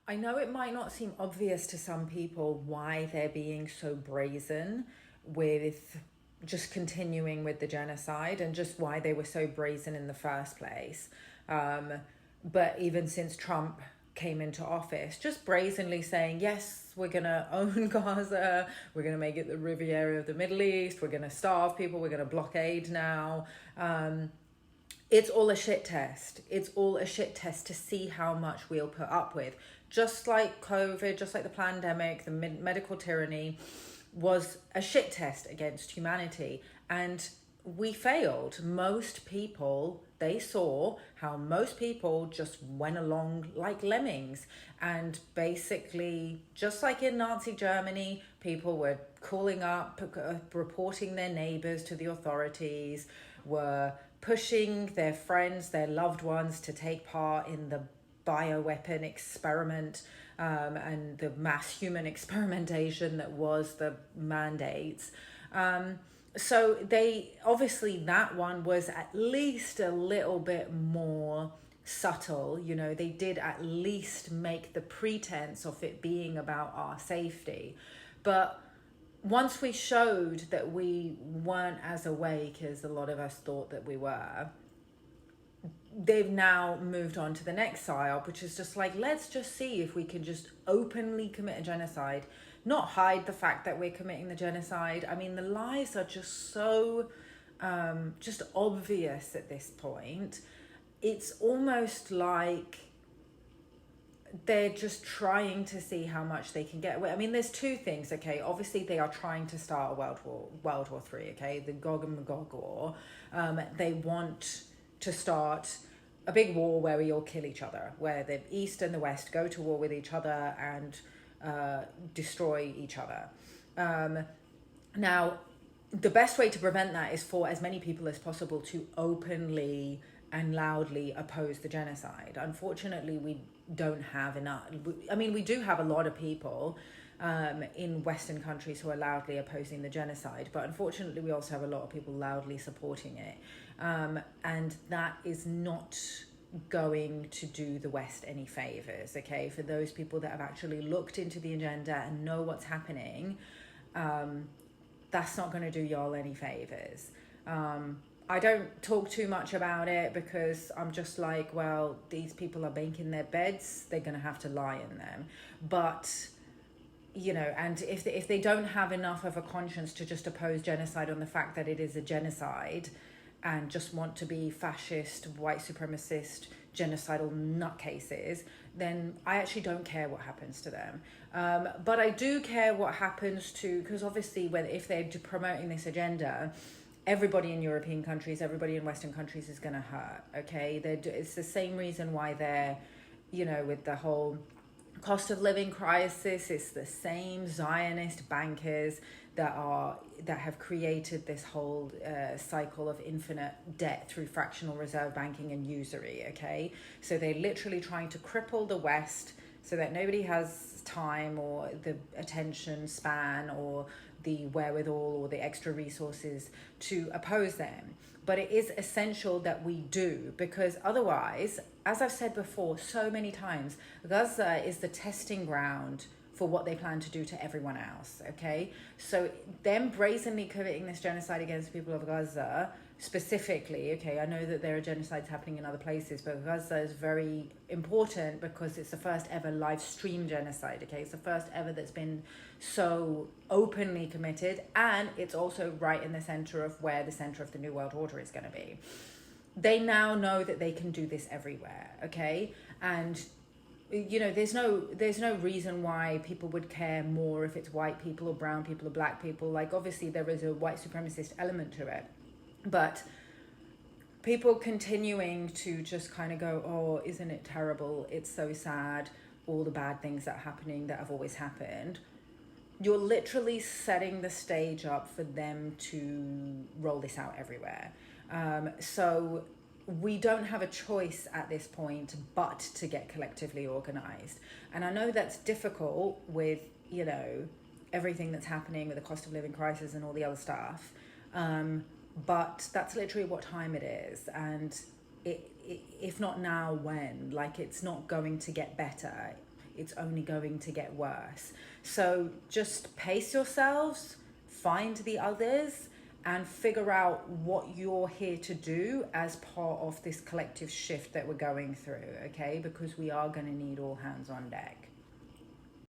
I know it might not seem obvious to some people why they're being so brazen with just continuing with the genocide and just why they were so brazen in the first place. Um, but even since Trump came into office, just brazenly saying, yes, we're going to own Gaza, we're going to make it the Riviera of the Middle East, we're going to starve people, we're going to blockade now. It's all a shit test. It's all a shit test to see how much we'll put up with. Just like COVID, just like the pandemic, the medical tyranny was a shit test against humanity. And we failed. Most people, they saw how most people just went along like lemmings. And basically, just like in Nazi Germany, people were calling up, reporting their neighbors to the authorities, were pushing their friends, their loved ones to take part in the bioweapon experiment and the mass human experimentation that was the mandates. So they obviously, that one was at least a little bit more subtle. You know, they did at least make the pretense of it being about our safety. But once we showed that we weren't as awake as a lot of us thought that we were, they've now moved on to the next psyop, which is just like, let's just see if we can just openly commit a genocide, not hide the fact that we're committing the genocide. I mean, the lies are just so just obvious at this point. It's almost like they're just trying to see how much they can get away. I mean, there's two things, okay? Obviously, they are trying to start a World War Three, okay? The Gog and Magog war. They want to start a big war where we all kill each other, where the East and the West go to war with each other and destroy each other. Now, the best way to prevent that is for as many people as possible to openly and loudly oppose the genocide. Unfortunately, we don't have enough. I mean, we do have a lot of people in Western countries who are loudly opposing the genocide, but unfortunately, we also have a lot of people loudly supporting it. And that is not going to do the West any favors, okay? For those people that have actually looked into the agenda and know what's happening, that's not going to do y'all any favors. I don't talk too much about it because I'm just like, well, these people are making their beds, they're going to have to lie in them. But, you know, and if they don't have enough of a conscience to just oppose genocide on the fact that it is a genocide and just want to be fascist, white supremacist, genocidal nutcases, then I actually don't care what happens to them. But I do care what happens to, because obviously if they're promoting this agenda, everybody in European countries, everybody in Western countries is going to hurt, okay? It's the same reason why they're, you know, with the whole cost of living crisis, it's the same Zionist bankers that have created this whole cycle of infinite debt through fractional reserve banking and usury, okay? So they're literally trying to cripple the West so that nobody has time or the attention span or the wherewithal or the extra resources to oppose them. But it is essential that we do, because otherwise, as I've said before so many times, Gaza is the testing ground for what they plan to do to everyone else, okay? So them brazenly committing this genocide against the people of Gaza specifically, okay, I know that there are genocides happening in other places, but Gaza is very important because it's the first ever live stream genocide, okay? It's the first ever that's been so openly committed, and it's also right in the center of where the center of the New World Order is going to be. They now know that they can do this everywhere, okay? And you know, there's no reason why people would care more if it's white people or brown people or black people. Like, obviously there is a white supremacist element to it, but people continuing to just kind of go, oh, isn't it terrible, it's so sad, all the bad things that are happening that have always happened, you're literally setting the stage up for them to roll this out everywhere. So we don't have a choice at this point but to get collectively organized. And I know that's difficult with, you know, everything that's happening with the cost of living crisis and all the other stuff. But that's literally what time it is. And if not now, when? Like, it's not going to get better. it's only going to get worse. So just pace yourselves, find the others, and figure out what you're here to do as part of this collective shift that we're going through, okay? Because we are going to need all hands on deck.